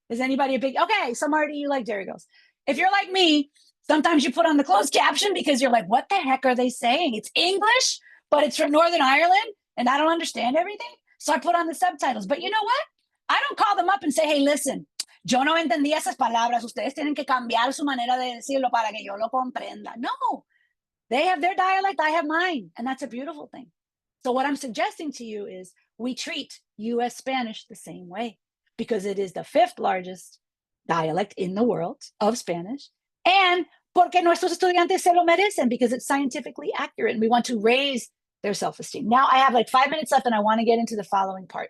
Is anybody a big, okay, so Marty, you like Dairy Girls. If you're like me, sometimes you put on the closed caption because you're like, what the heck are they saying? It's English, but it's from Northern Ireland and I don't understand everything. So I put on the subtitles. But you know what? I don't call them up and say, hey, listen, yo no entendí esas palabras. Ustedes tienen que cambiar su manera de decirlo para que yo lo comprenda. No, they have their dialect. I have mine. And that's a beautiful thing. So what I'm suggesting to you is we treat US Spanish the same way, because it is the 5th largest dialect in the world of Spanish, and porque nuestros estudiantes se lo merecen, because it's scientifically accurate and we want to raise their self-esteem. Now I have like 5 minutes left and I want to get into the following part.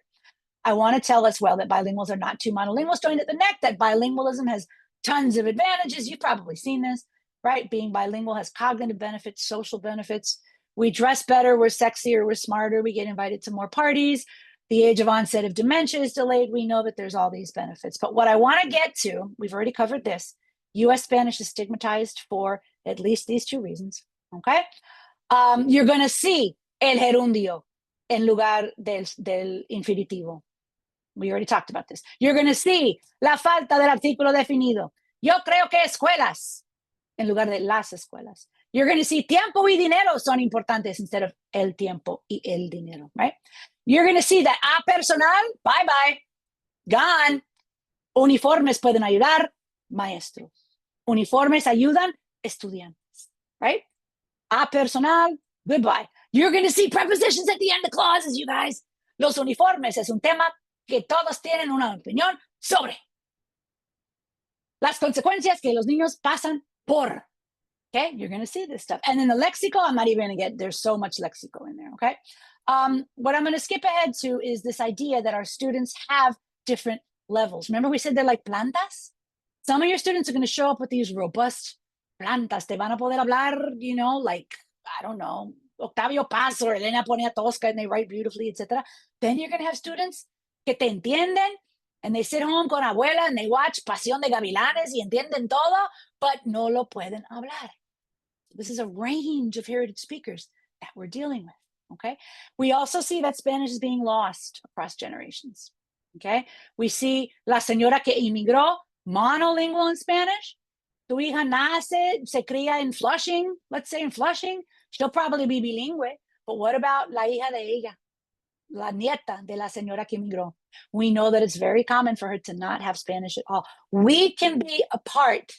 I want to tell us, well, that bilinguals are not too monolinguals joined at the neck, that bilingualism has tons of advantages. You've probably seen this, right? Being bilingual has cognitive benefits, social benefits. We dress better, we're sexier, we're smarter, we get invited to more parties. The age of onset of dementia is delayed. We know that there's all these benefits. But what I want to get to, we've already covered this. US Spanish is stigmatized for at least these 2 reasons, okay? You're going to see el gerundio en lugar del infinitivo. We already talked about this. You're going to see la falta del artículo definido. Yo creo que escuelas en lugar de las escuelas. You're going to see tiempo y dinero son importantes instead of el tiempo y el dinero, right? You're going to see that a personal, bye-bye, gone. Uniformes pueden ayudar, maestros. Uniformes ayudan, estudiantes, right? A personal, goodbye. You're going to see prepositions at the end of clauses, you guys. Los uniformes es un tema que todos tienen una opinión sobre. Las consecuencias que los niños pasan por. Okay, you're going to see this stuff. And then the lexico, I'm not even going to get, there's so much lexico in there, okay? What I'm going to skip ahead to is this idea that our students have different levels. Remember we said they're like plantas? Some of your students are going to show up with these robust plantas. Te van a poder hablar, you know, like, I don't know, Octavio Paz or Elena Poniatowska, and they write beautifully, etc. Then you're going to have students que te entienden, and they sit home con abuela and they watch Pasión de Gavilanes y entienden todo, but no lo pueden hablar. This is a range of heritage speakers that we're dealing with, okay? We also see that Spanish is being lost across generations, okay? We see la señora que inmigró, monolingual in Spanish. Tu hija nace, se cría in Flushing, let's say in Flushing, she'll probably be bilingüe, but what about la hija de ella? La nieta de la señora que inmigró. We know that it's very common for her to not have Spanish at all. We can be a part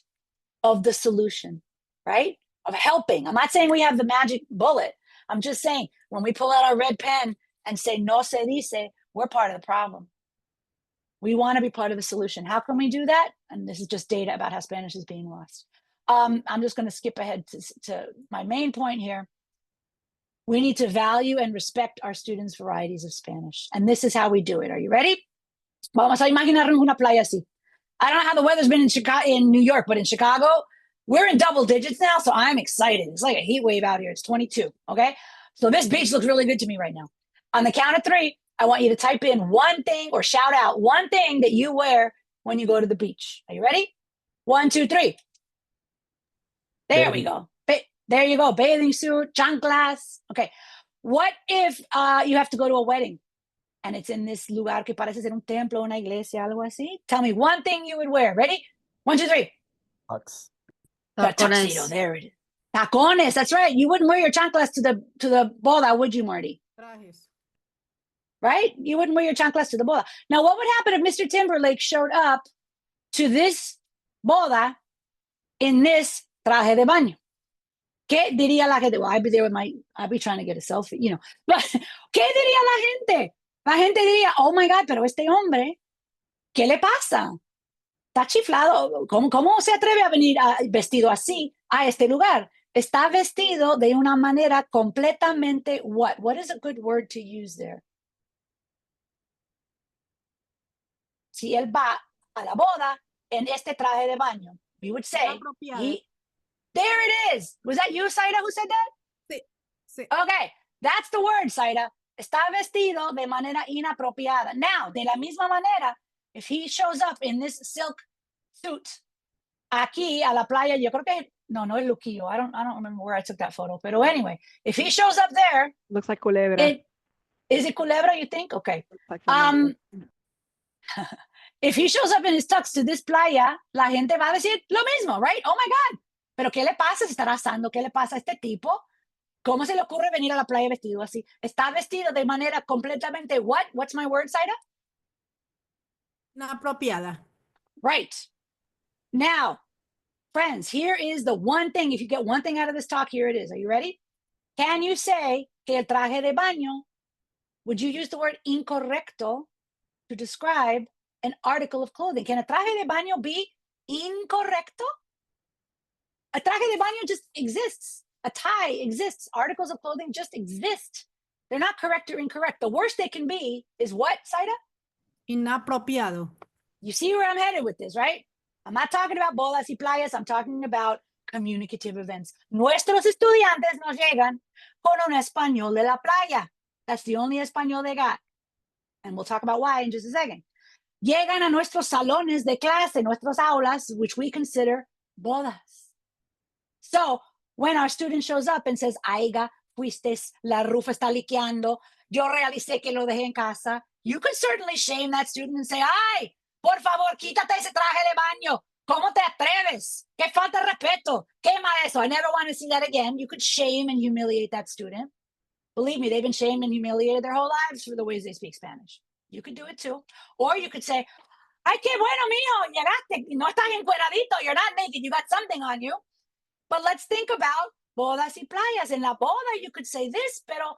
of the solution, right? Of helping. I'm not saying we have the magic bullet. I'm just saying when we pull out our red pen and say no se dice, we're part of the problem. We want to be part of the solution. How can we do that? And this is just data about how Spanish is being lost. I'm just going to skip ahead to my main point here. We need to value and respect our students' varieties of Spanish. And this is how we do it. Are you ready? Vamos a imaginarnos una playa así. I don't know how the weather's been in Chicago, in New York, but in Chicago, we're in double digits now, so I'm excited. It's like a heat wave out here. It's 22, okay? So this beach looks really good to me right now. On the count of 3, I want you to type in one thing or shout out one thing that you wear when you go to the beach. Are you ready? 1, 2, 3. There we go. There you go. Bathing suit, chanclas. Okay. What if you have to go to a wedding and it's in this lugar que parece ser un templo, una iglesia, algo así? Tell me one thing you would wear. Ready? 1, 2, 3. Tux. The tuxedo. There it is. Tacones. That's right. You wouldn't wear your chanclas to the boda, would you, Marty? Trajes. Right? You wouldn't wear your chanclas to the boda. Now, what would happen if Mr. Timberlake showed up to this boda in this traje de baño? ¿Qué diría la gente? Well, I'd be there with I'd be trying to get a selfie, you know. But, ¿qué diría la gente? La gente diría, oh my God, pero este hombre, ¿qué le pasa? Está chiflado. ¿Cómo se atreve a venir vestido así a este lugar? Está vestido de una manera completamente what? What is a good word to use there? Si él va a la boda en este traje de baño, we would say, there it is. Was that you, Saida, who said that? Sí, sí. Okay, that's the word, Saida. Está vestido de manera inapropiada. Now, de la misma manera, if he shows up in this silk suit aquí a la playa, yo creo que no es Luquillo. I don't remember where I took that photo. But anyway, if he shows up there, looks like Culebra. Is it Culebra, you think? Okay. Like If he shows up in his tux to this playa, la gente va a decir lo mismo, right? Oh my God. Pero ¿qué le pasa? ¿Se estará asando? ¿Qué le pasa a este tipo? ¿Cómo se le ocurre venir a la playa vestido así? Está vestido de manera completamente what? What's my word, Saida? Inapropiada. Right. Now, friends, here is the one thing. If you get one thing out of this talk, here it is. Are you ready? Can you say que el traje de baño, would you use the word incorrecto to describe an article of clothing? Can a traje de baño be incorrecto? A traje de baño just exists. A tie exists. Articles of clothing just exist. They're not correct or incorrect. The worst they can be is what, Saida? Inapropiado. You see where I'm headed with this, right? I'm not talking about bodas y playas. I'm talking about communicative events. Nuestros estudiantes nos llegan con un español de la playa. That's the only español they got. And we'll talk about why in just a second. Llegan a nuestros salones de clase, nuestros aulas, which we consider bodas. So when our student shows up and says, aiga, fuiste, la rufa está liqueando, yo realicé que lo dejé en casa, you could certainly shame that student and say, ay, por favor, quítate ese traje de baño. ¿Cómo te atreves? ¿Qué falta de respeto? Quema eso. I never want to see that again. You could shame and humiliate that student. Believe me, they've been shamed and humiliated their whole lives for the ways they speak Spanish. You could do it too. Or you could say, ay, qué bueno, mijo, llegaste, no estás encueradito, you're not naked, you got something on you. But let's think about bodas y playas. En la boda, you could say this, pero,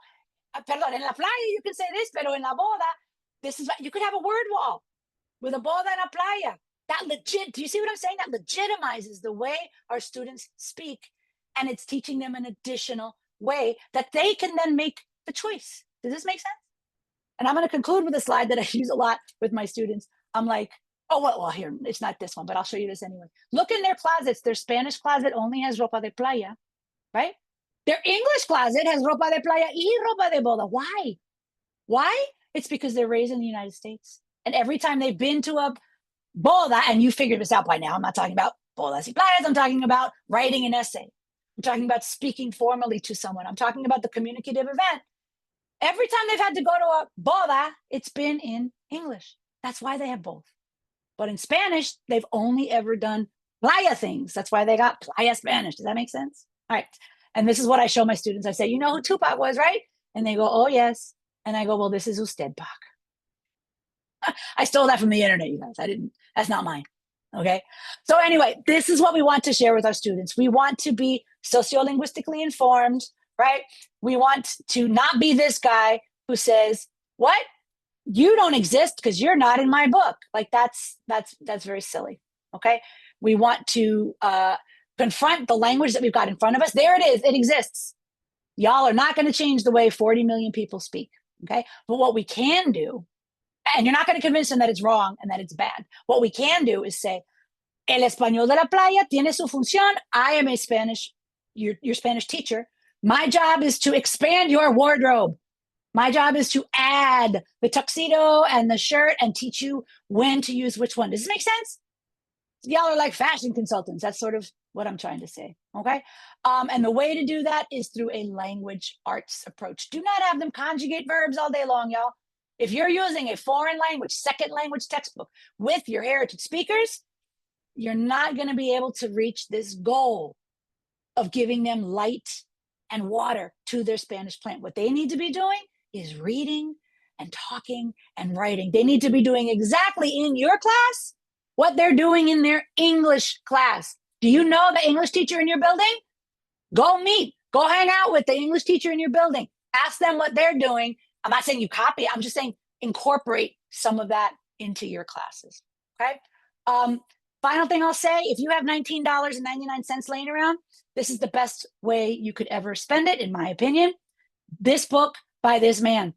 perdón, en la playa, you could say this, pero en la boda, this is, you could have a word wall with a boda and a playa. That legit, do you see what I'm saying? That legitimizes the way our students speak. And it's teaching them an additional way that they can then make the choice. Does this make sense? And I'm going to conclude with a slide that I use a lot with my students. I'm like, oh, well, here, it's not this one, but I'll show you this anyway. Look in their closets. Their Spanish closet only has ropa de playa, right? Their English closet has ropa de playa y ropa de boda. Why? Why? It's because they're raised in the United States. And every time they've been to a boda, and you figured this out by now, I'm not talking about bodas y playas, I'm talking about writing an essay. I'm talking about speaking formally to someone. I'm talking about the communicative event. Every time they've had to go to a boda, it's been in English. That's why they have both. But in Spanish, they've only ever done playa things. That's why they got playa Spanish. Does that make sense? All right. And this is what I show my students. I say, you know who Tupac was, right? And they go, oh, yes. And I go, well, this is usted, Pac. I stole that from the internet, you guys. That's not mine. Okay. So anyway, this is what we want to share with our students. We want to be sociolinguistically informed, right? We want to not be this guy who says, what? You don't exist because you're not in my book. Like that's very silly. Okay. We want to confront the language that we've got in front of us. There it is. It exists. Y'all are not going to change the way 40 million people speak. Okay. But what we can do, and you're not going to convince them that it's wrong and that it's bad. What we can do is say, el español de la playa tiene su función. I am your Spanish teacher. My job is to expand your wardrobe. My job is to add the tuxedo and the shirt and teach you when to use which one. Does this make sense? Y'all are like fashion consultants. That's sort of what I'm trying to say. Okay. And the way to do that is through a language arts approach. Do not have them conjugate verbs all day long, y'all. If you're using a foreign language, second language textbook with your heritage speakers, you're not going to be able to reach this goal of giving them light and water to their Spanish plant. What they need to be doing is reading and talking and writing. They need to be doing exactly in your class what they're doing in their English class. Do you know the English teacher in your building? Go hang out with the English teacher in your building. Ask them what they're doing. I'm not saying you copy, I'm just saying incorporate some of that into your classes. Okay. Final thing I'll say, if you have $19.99 laying around, this is the best way you could ever spend it, in my opinion. This book by this man.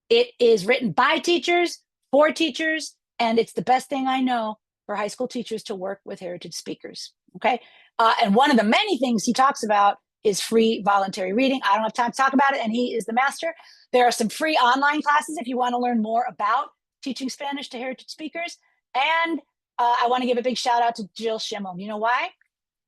It is written by teachers, for teachers, and it's the best thing I know for high school teachers to work with heritage speakers. Okay. And one of the many things he talks about is free voluntary reading. I don't have time to talk about it, and he is the master. There are some free online classes if you want to learn more about teaching Spanish to heritage speakers. And I want to give a big shout out to Jill Schimmel. You know why?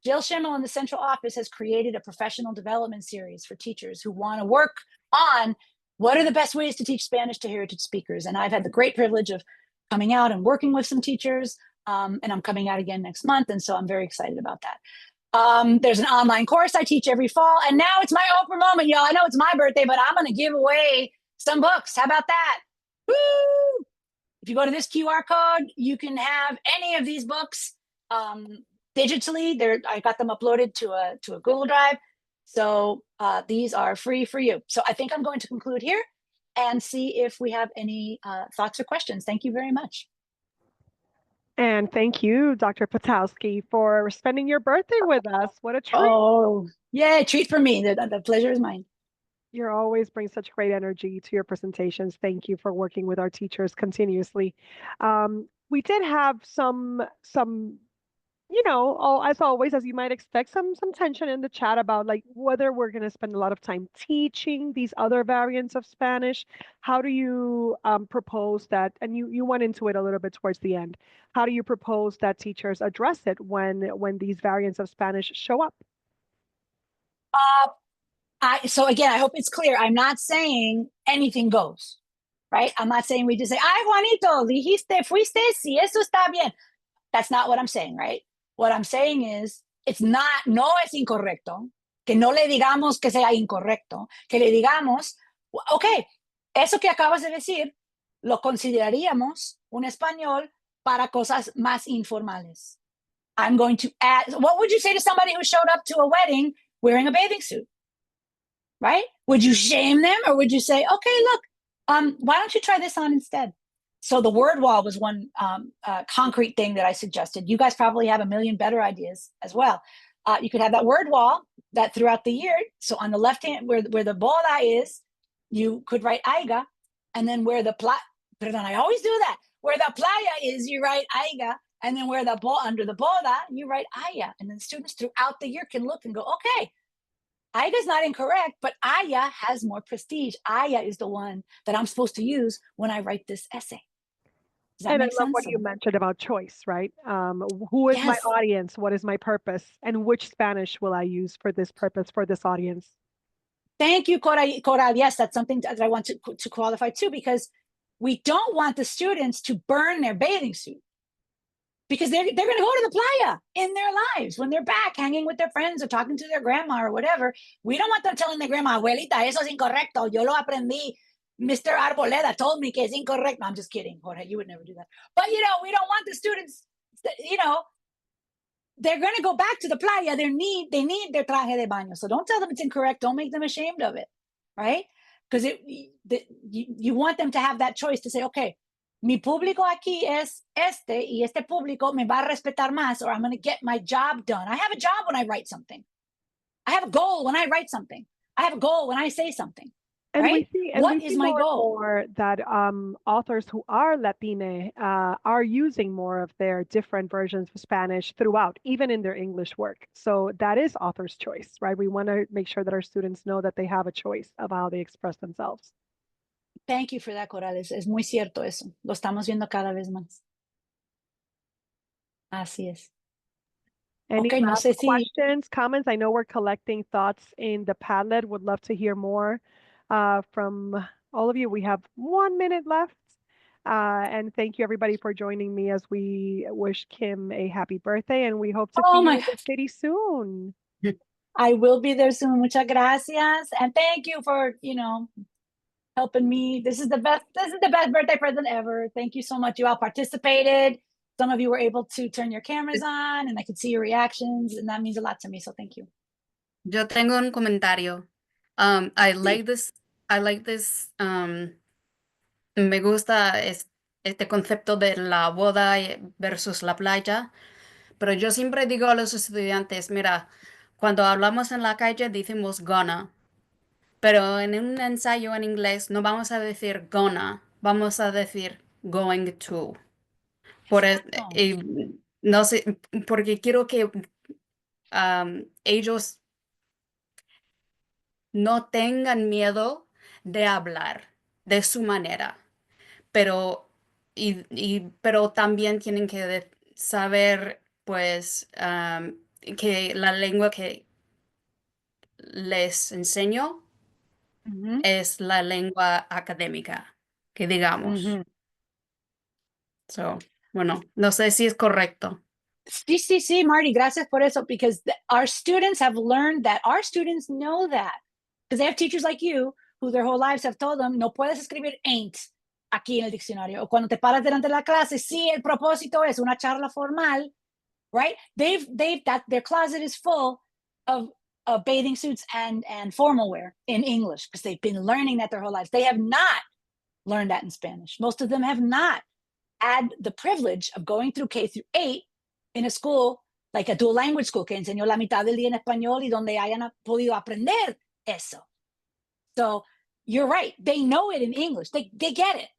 Jill Schimmel in the central office has created a professional development series for teachers who want to work on what are the best ways to teach Spanish to heritage speakers. And I've had the great privilege of coming out and working with some teachers, and I'm coming out again next month. And so I'm very excited about that. There's an online course I teach every fall. And now it's my Oprah moment, y'all. I know it's my birthday, but I'm going to give away some books. How about that? Woo! If you go to this QR code, you can have any of these books digitally. I got them uploaded to a Google Drive. So these are free for you. So I think I'm going to conclude here and see if we have any thoughts or questions. Thank you very much. And thank you, Dr. Patowski, for spending your birthday with us. What a treat. Oh, yeah, treat for me. The pleasure is mine. You always bring such great energy to your presentations. Thank you for working with our teachers continuously. We did have some as always, as you might expect, some tension in the chat about like whether we're going to spend a lot of time teaching these other variants of Spanish. How do you propose that? And you went into it a little bit towards the end. How do you propose that teachers address it when these variants of Spanish show up? So again, I hope it's clear. I'm not saying anything goes, right? I'm not saying we just say, ay, Juanito, dijiste, fuiste, sí, eso está bien. That's not what I'm saying, right? What I'm saying is, no es incorrecto, que no le digamos que sea incorrecto, que le digamos, ok, eso que acabas de decir, lo consideraríamos un español para cosas más informales. I'm going to add, what would you say to somebody who showed up to a wedding wearing a bathing suit? Right? Would you shame them, or would you say, okay, look, why don't you try this on instead? So the word wall was one concrete thing that I suggested. You guys probably have a million better ideas as well. You could have that word wall that throughout the year. So on the left hand, where the boda is, you could write aiga, and then where the I always do that. Where the playa is, you write aiga, and then where the under the boda, you write aya. And then students throughout the year can look and go, okay, Aya is not incorrect, but Aya has more prestige. Aya is the one that I'm supposed to use when I write this essay. Does that and make I love sense? what you mentioned about choice, right? Who is my audience? What is my purpose? And which Spanish will I use for this purpose, for this audience? Thank you, Coral. Yes, that's something that I want to qualify too, because we don't want the students to burn their bathing suit, because they're going to go to the playa in their lives when they're back hanging with their friends or talking to their grandma or whatever. We don't want them telling their grandma, abuelita, eso es incorrecto. Yo lo aprendí. Mr. Arboleda told me que es incorrecto. No, I'm just kidding, Jorge. You would never do that. But, we don't want the students, they're going to go back to the playa. They need their traje de baño. So don't tell them it's incorrect. Don't make them ashamed of it, right? Because you want them to have that choice to say, okay, mi público aquí es y este público me va a respetar más, or I'm going to get my job done. I have a job when I write something. I have a goal when I write something. I have a goal when I say something. And right? What is my goal? More that authors who are Latine are using more of their different versions of Spanish throughout, even in their English work. So that is author's choice, right? We want to make sure that our students know that they have a choice of how they express themselves. Thank you for that, Coral. Es muy cierto eso. Lo estamos viendo cada vez más. Así es. Any Okay, no last sé si. questions, comments? I know we're collecting thoughts in the Padlet. Would love to hear more from all of you. We have 1 minute left. And thank you everybody for joining me as we wish Kim a happy birthday, and we hope to see Oh you my, in the city soon. I will be there soon. Muchas gracias. And thank you for, helping me. This is the best birthday present ever. Thank you so much. You all participated. Some of you were able to turn your cameras on and I could see your reactions, and that means a lot to me. So thank you. Yo tengo un comentario. I Sí. like this. Me gusta este concepto de la boda versus la playa, pero yo siempre digo a los estudiantes, mira, cuando hablamos en la calle decimos gonna, pero en un ensayo en inglés no vamos a decir gonna, vamos a decir going to. Exacto. No sé, porque quiero que ellos no tengan miedo de hablar de su manera, pero, pero también tienen que saber, pues, que la lengua que les enseño Ujú, es la lengua académica, que digamos. ujú. So, bueno, no sé si es correcto. Sí, Marty, gracias por eso, because our students have learned that. Our students know that. Because they have teachers like you who their whole lives have told them, no puedes escribir ain't aquí en el diccionario. O cuando te paras delante de la clase, sí, el propósito es una charla formal, right? Their closet is full of bathing suits and formal wear in English because they've been learning that their whole lives. They have not learned that in Spanish. Most of them have not had the privilege of going through K through 8 in a school, like a dual language school, que enseñó la mitad del día en español y donde hayan podido aprender eso. So you're right. They know it in English. They get it.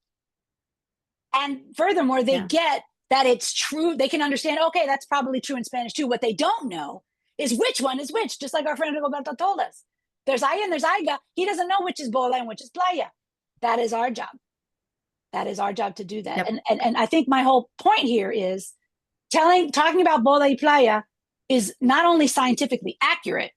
And furthermore, they get that it's true. They can understand, okay, that's probably true in Spanish too. What they don't know is which one is which, just like our friend Roberto told us. There's aya and there's aiga. He doesn't know which is bola and which is playa. That is our job. That is our job to do that. Yep. And I think my whole point here is talking about bola y playa is not only scientifically accurate,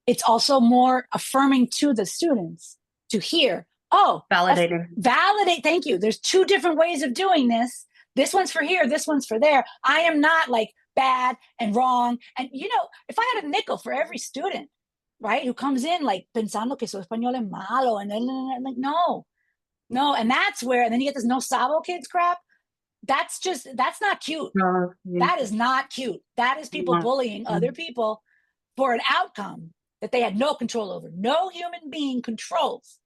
it's also more affirming to the students to hear, oh, Validating. Validate. Thank you. There's two different ways of doing this. This one's for here. This one's for there. I am not like bad and wrong. And if I had a nickel for every student, right, who comes in like pensando que su español es malo, and then like, no. And that's where, and then you get this no sabo kids crap. That's not cute. No, That is not cute. That is people No. bullying other people for an outcome that they had no control over. No human being controls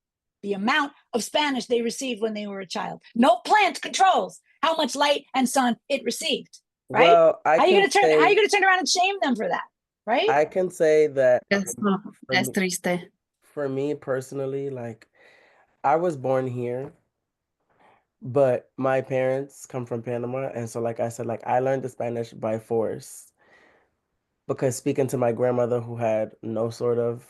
the amount of Spanish they received when they were a child. No plant controls how much light and sun it received. Right? Well, How are you gonna turn around and shame them for that? Right? I can say that Es triste. for me personally, like I was born here, but my parents come from Panama, and so like I said, like I learned the Spanish by force because speaking to my grandmother who had no sort of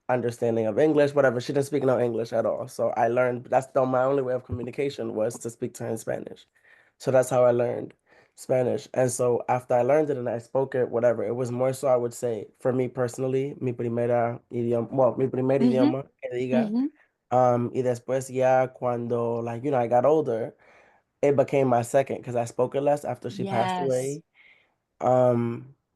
understanding of English, whatever, she didn't speak no English at all. So I learned my only way of communication was to speak to her in Spanish. So that's how I learned Spanish. And so after I learned it and I spoke it, whatever, it was more so I would say, for me personally, mi primer idioma que diga. Y después ya cuando, like, I got older, it became my second because I spoke it less after she passed away.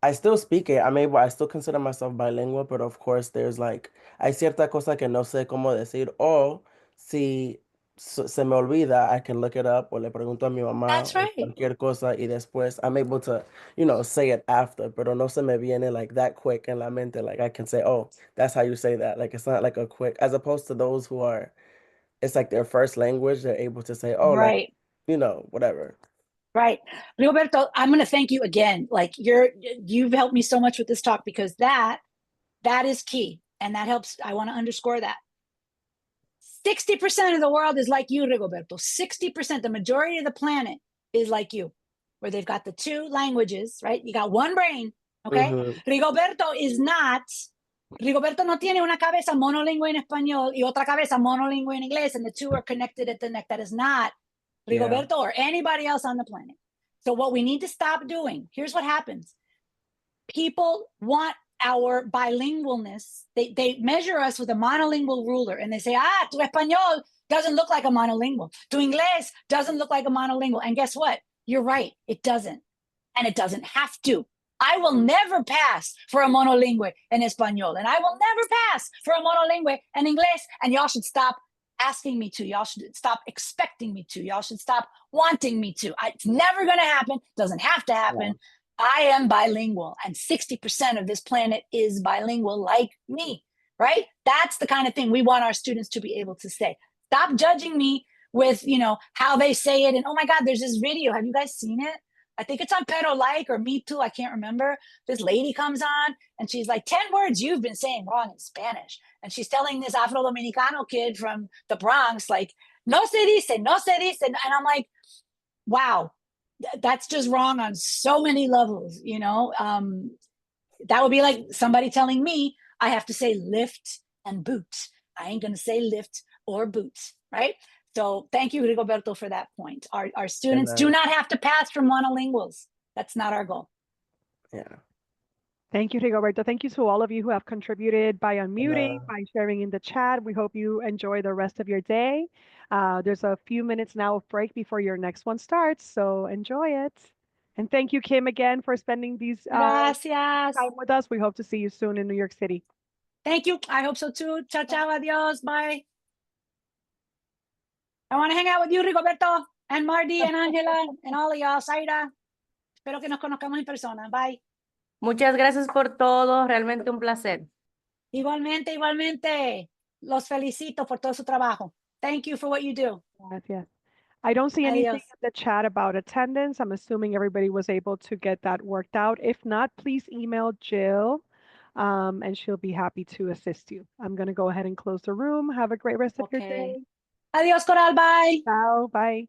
I still speak it. I still consider myself bilingual, but of course there's like, hay cierta cosa que no sé cómo decir, o si se me olvida, I can look it up, o le pregunto a mi mamá, That's right. o cualquier cosa, y después I'm able to, say it after, pero no se me viene like that quick en la mente, like I can say, oh, that's how you say that. Like it's not like a quick, as opposed to those who are, it's like their first language, they're able to say, oh, Right. like, whatever. Right. Roberto, I'm going to thank you again. Like you've helped me so much with this talk because that is key. And that helps. I want to underscore that. 60% of the world is like you, Rigoberto. 60%, the majority of the planet is like you, where they've got the two languages, right? You got one brain, okay? Rigoberto no tiene una cabeza monolingüe en español y otra cabeza monolingüe en inglés, and the two are connected at the neck. That is not Rigoberto or anybody else on the planet. So what we need to stop doing, here's what happens. people want our bilingualness. They measure us with a monolingual ruler, and they say, tu español doesn't look like a monolingual. Tu inglés doesn't look like a monolingual. And guess what? You're right. It doesn't. And it doesn't have to. I will never pass for a monolingue in Espanol, and I will never pass for a monolingue in English. And y'all should stop asking me to. Y'all should stop expecting me to. Y'all should stop wanting me to. It's never going to happen. Doesn't have to happen. Yeah. I am bilingual, and 60% of this planet is bilingual like me, right? That's the kind of thing we want our students to be able to say. Stop judging me with, how they say it. And oh my God, there's this video. Have you guys seen it? I think it's on Pero Like or Me Too. I can't remember. This lady comes on and she's like, 10 words you've been saying wrong in Spanish. And she's telling this Afro-Dominicano kid from the Bronx, like, no se dice, no se dice. And I'm like, wow, that's just wrong on so many levels, that would be like somebody telling me I have to say lift and boot. I ain't going to say lift or boot, right? So thank you, Rigoberto, for that point. Our students do not have to pass from monolinguals. That's not our goal. Yeah. Thank you, Rigoberto. Thank you to all of you who have contributed by unmuting, by sharing in the chat. We hope you enjoy the rest of your day. There's a few minutes now of break before your next one starts, so enjoy it. And thank you, Kim, again for spending these time with us. We hope to see you soon in New York City. Thank you. I hope so too. Ciao, ciao, adios, bye. I want to hang out with you, Rigoberto, and Marty, and Angela, and all of y'all, Zaira. Espero que nos conozcamos en persona. Bye. Muchas gracias por todo, realmente un placer. Igualmente, igualmente. Los felicito por todo su trabajo. Thank you for what you do. Gracias. I don't see anything in the chat about attendance. I'm assuming everybody was able to get that worked out. If not, please email Jill, and she'll be happy to assist you. I'm going to go ahead and close the room. Have a great rest of your day. Adios, Coral. Bye. Ciao. Bye.